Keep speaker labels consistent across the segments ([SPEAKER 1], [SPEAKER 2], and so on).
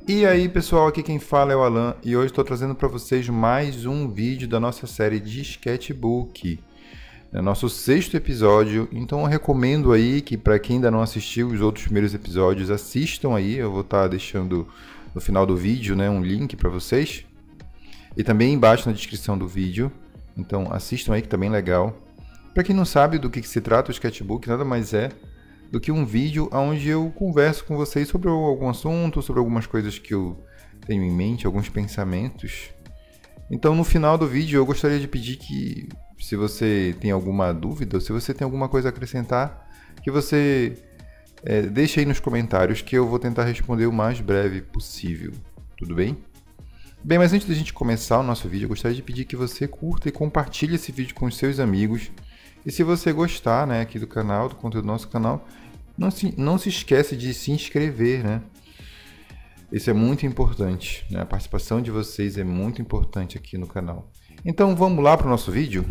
[SPEAKER 1] E aí pessoal, aqui quem fala é o Alan e hoje estou trazendo para vocês mais um vídeo da nossa série de sketchbook. É nosso 6º episódio, então eu recomendo aí que para quem ainda não assistiu os outros primeiros episódios, assistam aí. Eu vou estar deixando no final do vídeo, né, um link para vocês. E também embaixo na descrição do vídeo, então assistam aí que tá bem legal. Para quem não sabe do que se trata o sketchbook, nada mais é do que um vídeo onde eu converso com vocês sobre algum assunto, sobre algumas coisas que eu tenho em mente, alguns pensamentos. Então no final do vídeo eu gostaria de pedir que, se você tem alguma dúvida, ou se você tem alguma coisa a acrescentar, que você deixe aí nos comentários que eu vou tentar responder o mais breve possível, tudo bem? Bem, mas antes da gente começar o nosso vídeo, eu gostaria de pedir que você curta e compartilhe esse vídeo com os seus amigos. E se você gostar, né, aqui do canal, do conteúdo do nosso canal, não se esquece de se inscrever, né? Isso é muito importante, né? A participação de vocês é muito importante aqui no canal. Então vamos lá para o nosso vídeo?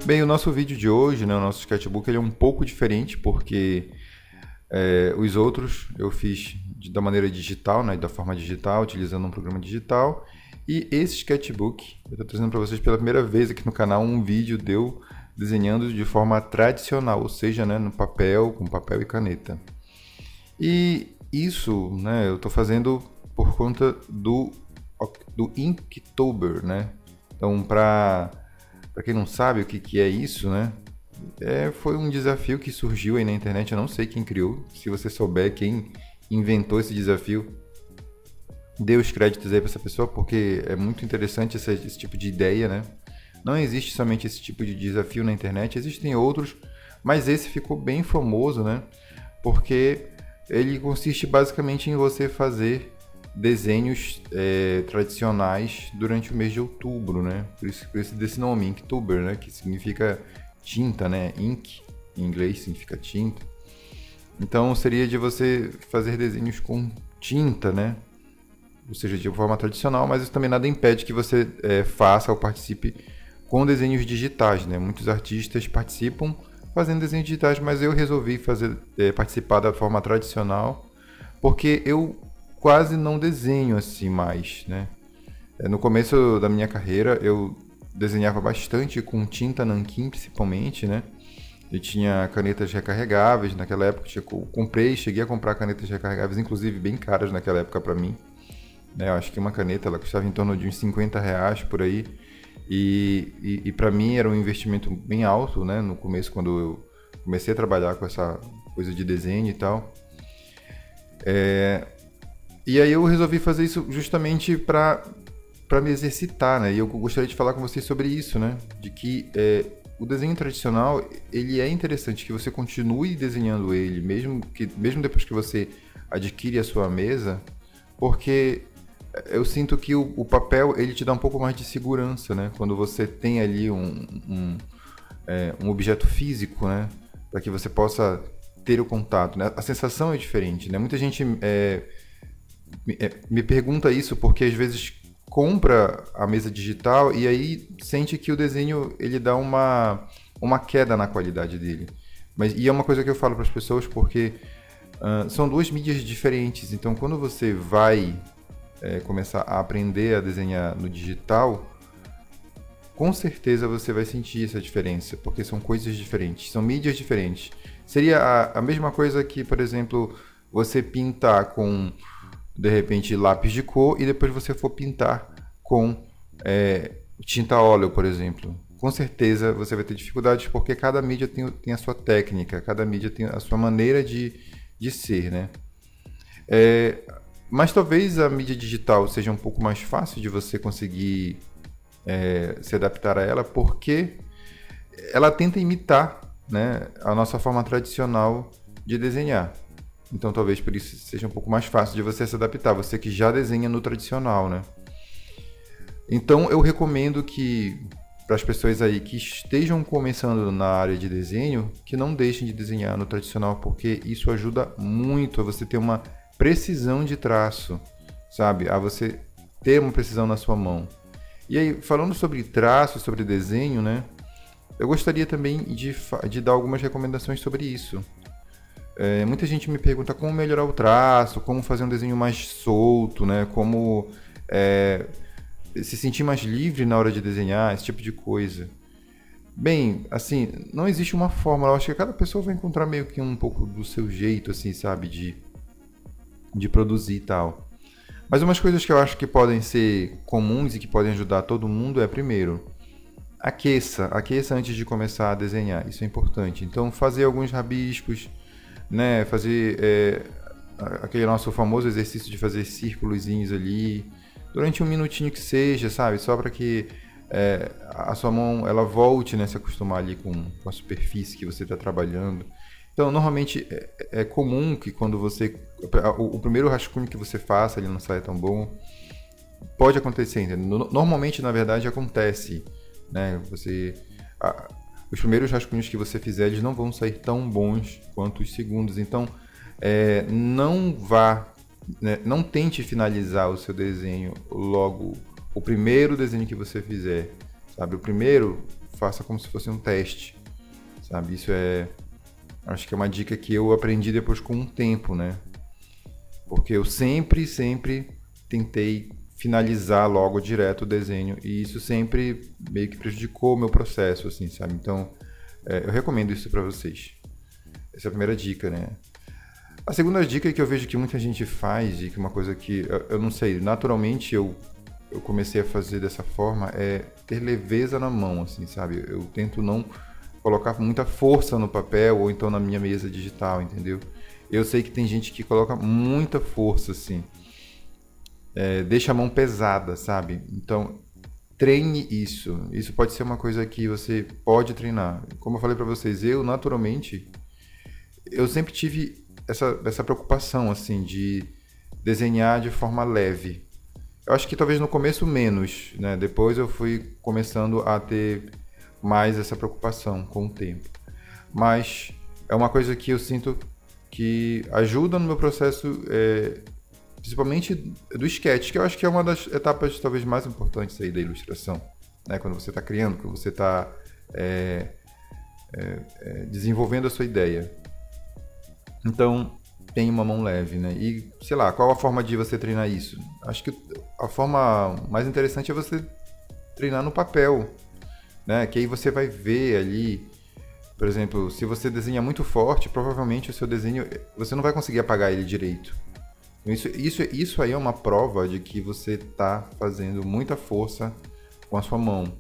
[SPEAKER 1] Bem, o nosso vídeo de hoje, né, o nosso sketchbook, ele é um pouco diferente porque os outros eu fiz da maneira digital, né, da forma digital, utilizando um programa digital. E esse sketchbook, eu estou trazendo para vocês pela primeira vez aqui no canal um vídeo desenhando de forma tradicional, ou seja, né, no papel, com papel e caneta. E isso, né, eu estou fazendo por conta do Inktober, né? Então, para quem não sabe o que é isso, né? Foi um desafio que surgiu aí na internet, eu não sei quem criou. Se você souber quem inventou esse desafio, dê os créditos aí para essa pessoa, porque é muito interessante esse tipo de ideia, né? Não existe somente esse tipo de desafio na internet, existem outros, mas esse ficou bem famoso, né? Porque ele consiste basicamente em você fazer desenhos tradicionais durante o mês de outubro, né? Por isso desse nome, Inktober, né? Que significa tinta, né? Ink, em inglês, significa tinta. Então seria de você fazer desenhos com tinta, né? Ou seja, de forma tradicional, mas isso também nada impede que você faça ou participe com desenhos digitais, né? Muitos artistas participam fazendo desenhos digitais, mas eu resolvi participar da forma tradicional, porque eu quase não desenho assim mais, né? No começo da minha carreira eu desenhava bastante com tinta nanquim, principalmente, né? Eu tinha canetas recarregáveis naquela época, cheguei a comprar canetas recarregáveis, inclusive bem caras naquela época para mim, né? Eu acho que uma caneta ela custava em torno de uns R$50 por aí, e para mim era um investimento bem alto, né? No começo, quando eu comecei a trabalhar com essa coisa de desenho e tal. E aí eu resolvi fazer isso justamente para me exercitar, né? E eu gostaria de falar com vocês sobre isso, né? De que o desenho tradicional, ele é interessante que você continue desenhando ele, mesmo depois que você adquire a sua mesa, porque eu sinto que o papel, ele te dá um pouco mais de segurança, né? Quando você tem ali um objeto físico, né? Para que você possa ter o contato, né? A sensação é diferente, né? Muita gente me pergunta isso porque às vezes compra a mesa digital e aí sente que o desenho ele dá uma queda na qualidade dele. E é uma coisa que eu falo para as pessoas porque são duas mídias diferentes. Então, quando você vai começar a aprender a desenhar no digital, com certeza você vai sentir essa diferença, porque são coisas diferentes, são mídias diferentes. Seria a mesma coisa que, por exemplo, você pintar com, de repente, lápis de cor e depois você for pintar com tinta óleo, por exemplo. Com certeza você vai ter dificuldades porque cada mídia tem a sua técnica, cada mídia tem a sua maneira de ser, né? Mas talvez a mídia digital seja um pouco mais fácil de você conseguir se adaptar a ela, porque ela tenta imitar, né, a nossa forma tradicional de desenhar. Então talvez por isso seja um pouco mais fácil de você se adaptar, você que já desenha no tradicional, né? Então eu recomendo que para as pessoas aí que estejam começando na área de desenho, que não deixem de desenhar no tradicional, porque isso ajuda muito a você ter uma precisão de traço, sabe? A você ter uma precisão na sua mão. E aí, falando sobre traço, sobre desenho, né? Eu gostaria também de dar algumas recomendações sobre isso. Muita gente me pergunta como melhorar o traço, como fazer um desenho mais solto, né? Como se sentir mais livre na hora de desenhar, esse tipo de coisa. Bem, assim, não existe uma fórmula. Eu acho que cada pessoa vai encontrar meio que um pouco do seu jeito, assim, sabe? De produzir e tal. Mas umas coisas que eu acho que podem ser comuns e que podem ajudar todo mundo é, primeiro, aqueça antes de começar a desenhar, isso é importante. Então, fazer alguns rabiscos, né? Fazer aquele nosso famoso exercício de fazer círculozinhos ali, durante um minutinho que seja, sabe? Só para que a sua mão ela volte, né? Se acostumar ali com a superfície que você está trabalhando. Então, normalmente é comum que quando você... O primeiro rascunho que você faça, ele não sai tão bom. Pode acontecer, entendeu? Normalmente, na verdade, acontece, né? Os primeiros rascunhos que você fizer, eles não vão sair tão bons quanto os segundos. Então, não tente finalizar o seu desenho logo. O primeiro desenho que você fizer, sabe? O primeiro, faça como se fosse um teste, sabe? Isso acho que é uma dica que eu aprendi depois com o tempo, né? Porque eu sempre tentei finalizar logo direto o desenho e isso sempre meio que prejudicou o meu processo, assim, sabe? Então, eu recomendo isso para vocês. Essa é a primeira dica, né? A segunda dica que eu vejo que muita gente faz e que uma coisa que eu não sei, naturalmente eu comecei a fazer dessa forma é ter leveza na mão, assim, sabe? Eu tento não colocar muita força no papel ou então na minha mesa digital, entendeu? Eu sei que tem gente que coloca muita força, assim. Deixa a mão pesada, sabe? Então, treine isso. Isso pode ser uma coisa que você pode treinar. Como eu falei pra vocês, naturalmente, eu sempre tive essa preocupação, assim, de desenhar de forma leve. Eu acho que talvez no começo menos, né? Depois eu fui começando a ter mais essa preocupação com o tempo. Mas é uma coisa que eu sinto que ajuda no meu processo, principalmente do sketch, que eu acho que é uma das etapas talvez mais importantes aí da ilustração, né? Quando você está criando, quando você está desenvolvendo a sua ideia. Então, tem uma mão leve, né? E, sei lá, qual a forma de você treinar isso? Acho que a forma mais interessante é você treinar no papel, né? Que aí você vai ver ali, por exemplo, se você desenha muito forte, provavelmente o seu desenho, você não vai conseguir apagar ele direito. Isso aí é uma prova de que você está fazendo muita força com a sua mão.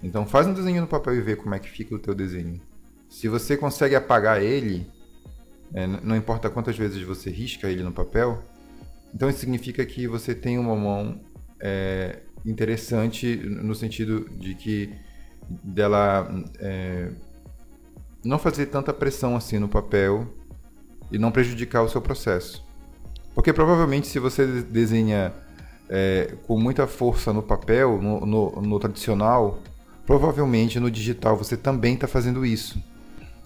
[SPEAKER 1] Então faz um desenho no papel e vê como é que fica o teu desenho. Se você consegue apagar ele, não importa quantas vezes você risca ele no papel, então isso significa que você tem uma mão interessante no sentido de que dela não fazer tanta pressão assim no papel e não prejudicar o seu processo. Porque provavelmente se você desenha com muita força no papel, no tradicional, provavelmente no digital você também está fazendo isso.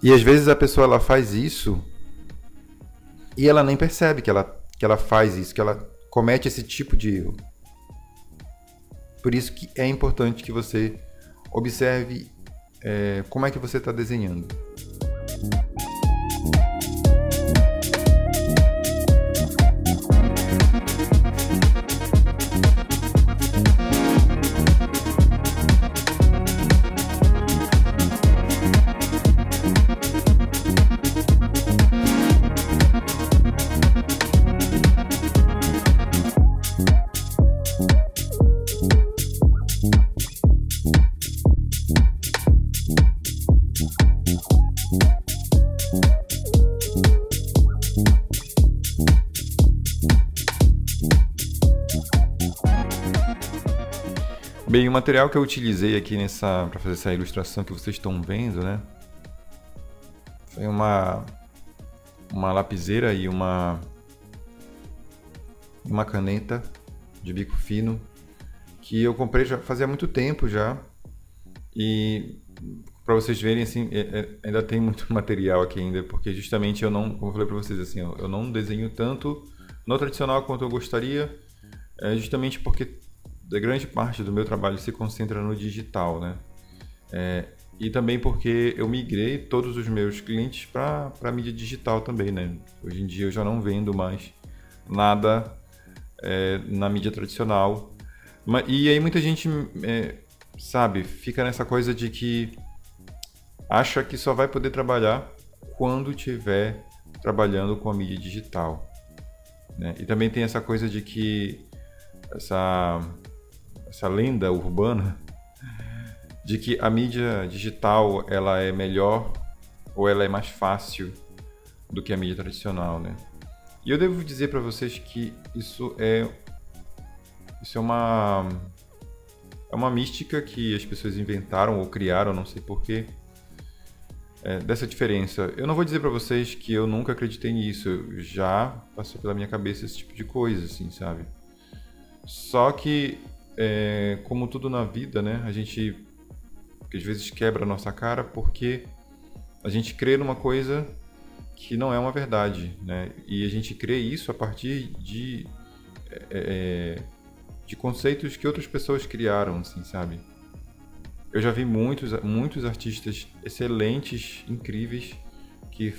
[SPEAKER 1] E às vezes a pessoa ela faz isso e ela nem percebe que ela faz isso, que ela comete esse tipo de erro. Por isso que é importante que você observe como é que você está desenhando. Bem, o material que eu utilizei aqui para fazer essa ilustração que vocês estão vendo, né? Foi uma lapiseira e uma caneta de bico fino que eu comprei já fazia muito tempo já. E para vocês verem, assim, ainda tem muito material aqui ainda, porque justamente eu não, como eu falei para vocês, assim, eu não desenho tanto no tradicional quanto eu gostaria, justamente porque a grande parte do meu trabalho se concentra no digital, né? E também porque eu migrei todos os meus clientes para a mídia digital também, né? Hoje em dia eu já não vendo mais nada na mídia tradicional. E aí muita gente, sabe, fica nessa coisa de que acha que só vai poder trabalhar quando estiver trabalhando com a mídia digital, né? E também tem essa coisa de que essa lenda urbana de que a mídia digital ela é melhor ou ela é mais fácil do que a mídia tradicional, né? E eu devo dizer para vocês que isso é uma mística que as pessoas inventaram ou criaram, não sei porquê, dessa diferença. Eu não vou dizer para vocês que eu nunca acreditei nisso, já passou pela minha cabeça esse tipo de coisa, assim, sabe? Só que como tudo na vida, né? A gente às vezes quebra a nossa cara porque a gente crê numa coisa que não é uma verdade, né? E a gente crê isso a partir de conceitos que outras pessoas criaram, assim, sabe? Eu já vi muitos artistas excelentes, incríveis, que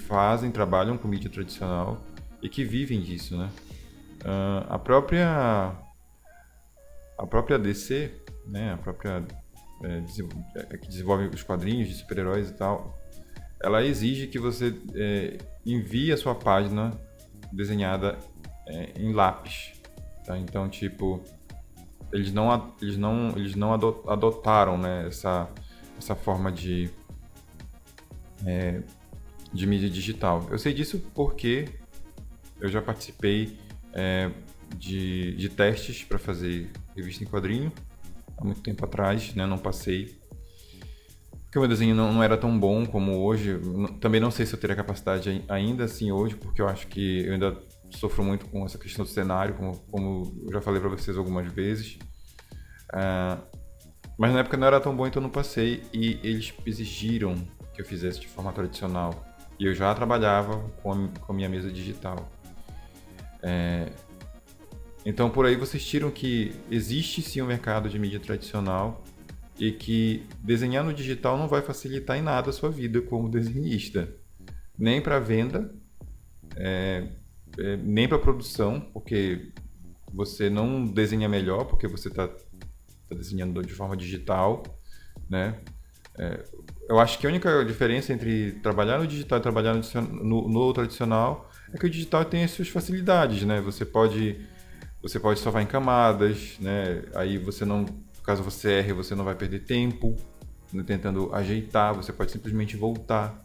[SPEAKER 1] trabalham com mídia tradicional e que vivem disso, né? A própria DC, né, que desenvolve os quadrinhos de super-heróis e tal, ela exige que você envie a sua página desenhada em lápis, tá? Então, tipo, eles não adotaram, né, essa forma de mídia digital. Eu sei disso porque eu já participei de testes para fazer revista em quadrinho há muito tempo atrás, né? Não passei porque o meu desenho não era tão bom como hoje. Também não sei se eu teria capacidade ainda assim hoje, porque eu acho que eu ainda sofro muito com essa questão do cenário, como eu já falei para vocês algumas vezes. Mas na época não era tão bom, então eu não passei, e eles exigiram que eu fizesse de forma tradicional, e eu já trabalhava com a minha mesa digital. Então por aí vocês tiram que existe sim um mercado de mídia tradicional e que desenhar no digital não vai facilitar em nada a sua vida como desenhista, nem para venda, nem para produção, porque você não desenha melhor porque você está desenhando de forma digital, né? Eu acho que a única diferença entre trabalhar no digital e trabalhar no tradicional é que o digital tem as suas facilidades, né? Você pode salvar em camadas, né? Aí você não, caso você erre, você não vai perder tempo, né, tentando ajeitar, você pode simplesmente voltar.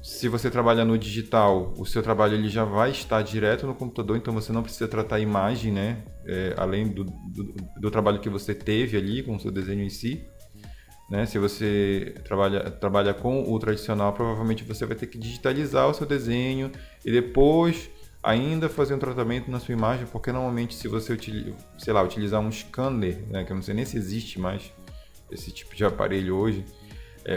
[SPEAKER 1] Se você trabalha no digital, o seu trabalho ele já vai estar direto no computador, então você não precisa tratar a imagem, né? Além do trabalho que você teve ali com o seu desenho em si, né? Se você trabalha com o tradicional, provavelmente você vai ter que digitalizar o seu desenho e depois ainda fazer um tratamento na sua imagem, porque normalmente se você utilizar um scanner, né, que eu não sei nem se existe mais, esse tipo de aparelho hoje,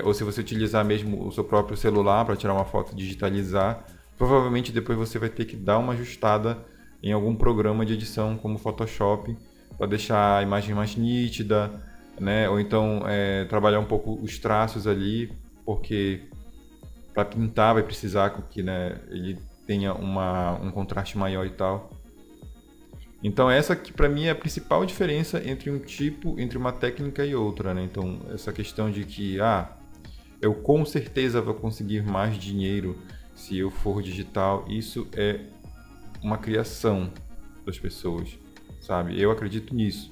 [SPEAKER 1] ou se você utilizar mesmo o seu próprio celular para tirar uma foto e digitalizar, provavelmente depois você vai ter que dar uma ajustada em algum programa de edição como Photoshop para deixar a imagem mais nítida, né? Ou então trabalhar um pouco os traços ali, porque para pintar vai precisar que, né, ele tenha um contraste maior e tal. Então essa que para mim é a principal diferença entre entre uma técnica e outra, né? Então essa questão de que eu com certeza vou conseguir mais dinheiro se eu for digital, isso é uma criação das pessoas, sabe? Eu acredito nisso,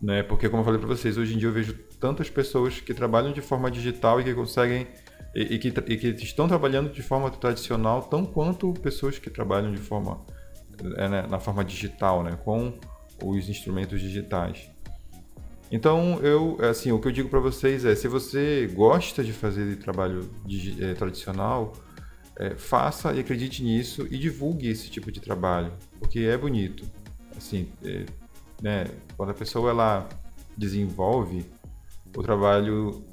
[SPEAKER 1] né? Porque como eu falei para vocês, hoje em dia eu vejo tantas pessoas que trabalham de forma digital e que conseguem e que estão trabalhando de forma tradicional, tão quanto pessoas que trabalham de forma na forma digital, né? Com os instrumentos digitais. Então, o que eu digo para vocês se você gosta de fazer trabalho tradicional, faça e acredite nisso e divulgue esse tipo de trabalho, porque é bonito. Assim, né? Quando a pessoa ela desenvolve, o trabalho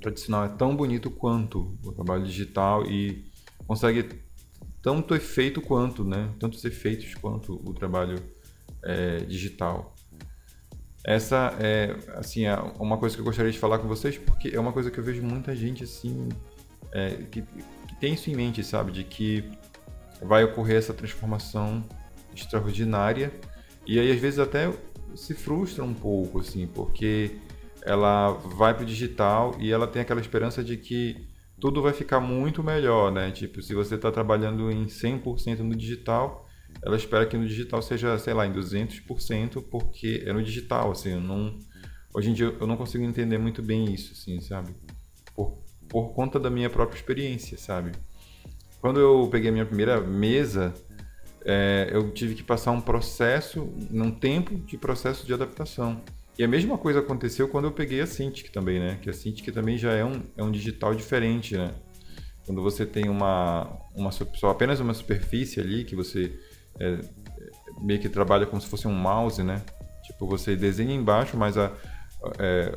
[SPEAKER 1] tradicional é tão bonito quanto o trabalho digital e consegue tanto efeito quanto, né? Tantos efeitos quanto o trabalho digital. Essa é assim uma coisa que eu gostaria de falar com vocês, porque é uma coisa que eu vejo muita gente assim que tem isso em mente, sabe, de que vai ocorrer essa transformação extraordinária e aí às vezes até se frustra um pouco, assim, porque ela vai para o digital e ela tem aquela esperança de que tudo vai ficar muito melhor, né? Tipo, se você está trabalhando em 100% no digital, ela espera que no digital seja, sei lá, em 200%, porque é no digital, assim, hoje em dia eu não consigo entender muito bem isso, assim, sabe? Por conta da minha própria experiência, sabe? Quando eu peguei a minha primeira mesa, eu tive que passar um tempo de processo de adaptação. E a mesma coisa aconteceu quando eu peguei a Cintiq também, né? Que a Cintiq também já é um digital diferente, né? Quando você tem só apenas uma superfície ali, que você meio que trabalha como se fosse um mouse, né? Tipo, você desenha embaixo, mas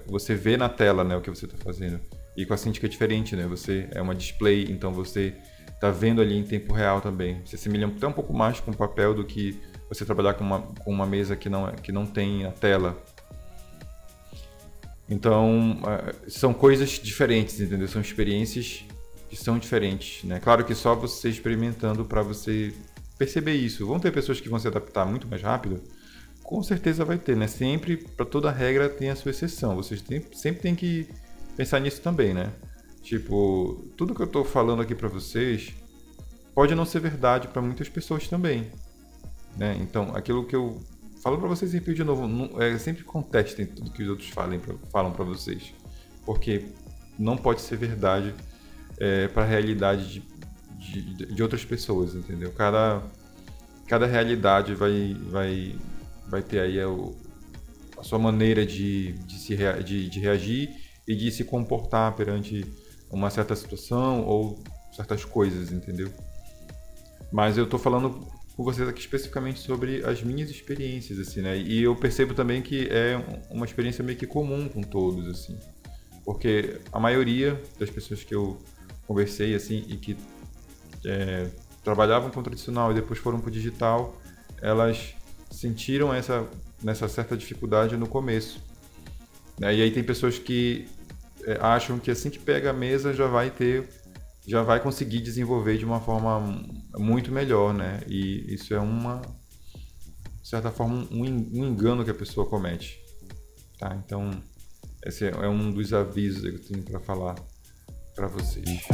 [SPEAKER 1] você vê na tela, né, o que você está fazendo. E com a Cintiq é diferente, né? Você é uma display, então você está vendo ali em tempo real também. Se assemelha até um pouco mais com o papel do que você trabalhar com uma mesa que não tem a tela. Então, são coisas diferentes, entendeu? São experiências que são diferentes, né? Claro que só você experimentando para você perceber isso. Vão ter pessoas que vão se adaptar muito mais rápido? Com certeza vai ter, né? Sempre, para toda regra, tem a sua exceção. Vocês sempre tem que pensar nisso também, né? Tipo, tudo que eu estou falando aqui para vocês pode não ser verdade para muitas pessoas também, né? Então, aquilo que eu falo para vocês, repito de novo, sempre contestem tudo que os outros falam para vocês, porque não pode ser verdade para a realidade de outras pessoas, entendeu? Cada realidade vai ter aí a sua maneira de reagir e de se comportar perante uma certa situação ou certas coisas, entendeu? Mas eu estou falando com vocês aqui especificamente sobre as minhas experiências, assim, né? E eu percebo também que é uma experiência meio que comum com todos, assim. Porque a maioria das pessoas que eu conversei, assim, e que trabalhavam com o tradicional e depois foram para o digital, elas sentiram essa certa dificuldade no começo, né? E aí tem pessoas que acham que assim que pega a mesa já vai conseguir desenvolver de uma forma muito melhor, né? E isso é de certa forma, um engano que a pessoa comete, tá? Então, esse é um dos avisos que eu tenho para falar para vocês.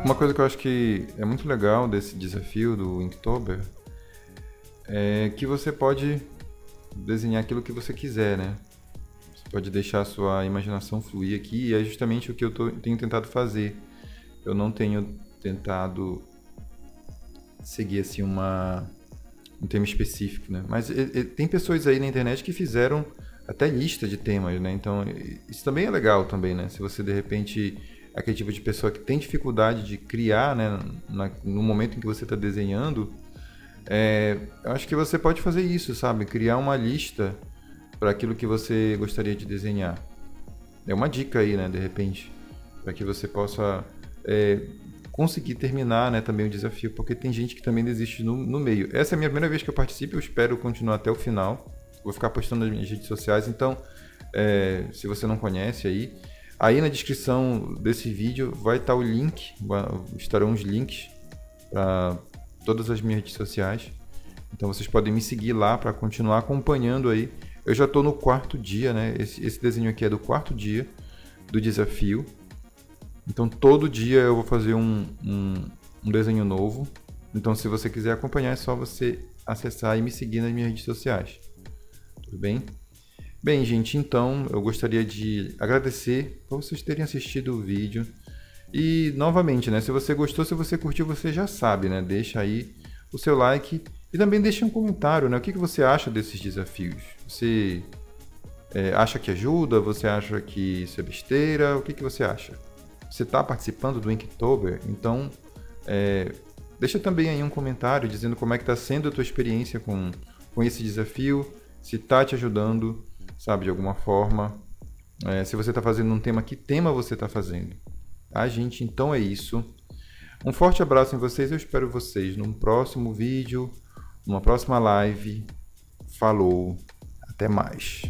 [SPEAKER 1] Uma coisa que eu acho que é muito legal desse desafio do Inktober é que você pode desenhar aquilo que você quiser, né? Você pode deixar a sua imaginação fluir aqui, e é justamente o que eu tenho tentado fazer. Eu não tenho tentado seguir assim um tema específico, né? Mas tem pessoas aí na internet que fizeram até lista de temas, né? Então isso também é legal também, né? Se você de repente é aquele tipo de pessoa que tem dificuldade de criar, né? No momento em que você está desenhando, eu acho que você pode fazer isso, sabe? Criar uma lista para aquilo que você gostaria de desenhar. É uma dica aí, né? De repente, para que você possa conseguir terminar, né, também o desafio, porque tem gente que também desiste no meio. Essa é a minha primeira vez que eu participo, eu espero continuar até o final. Vou ficar postando nas minhas redes sociais, então, se você não conhece aí na descrição desse vídeo vai estar o link, estarão os links para todas as minhas redes sociais. Então vocês podem me seguir lá para continuar acompanhando aí. Eu já estou no 4º dia, né? Esse desenho aqui é do 4º dia do desafio. Então todo dia eu vou fazer um desenho novo. Então se você quiser acompanhar é só você acessar e me seguir nas minhas redes sociais. Tudo bem? Bem, gente, então eu gostaria de agradecer por vocês terem assistido o vídeo. E novamente, né, se você gostou, se você curtiu, você já sabe, né? Deixa aí o seu like e também deixa um comentário, né? O que você acha desses desafios? Você acha que ajuda? Você acha que isso é besteira? O que você acha? Você está participando do Inktober? Então, deixa também aí um comentário dizendo como é que está sendo a tua experiência com esse desafio, se está te ajudando, sabe, de alguma forma. Se você está fazendo um tema, que tema você está fazendo? Tá, gente? Então é isso. Um forte abraço em vocês. Eu espero vocês num próximo vídeo, numa próxima live. Falou. Até mais.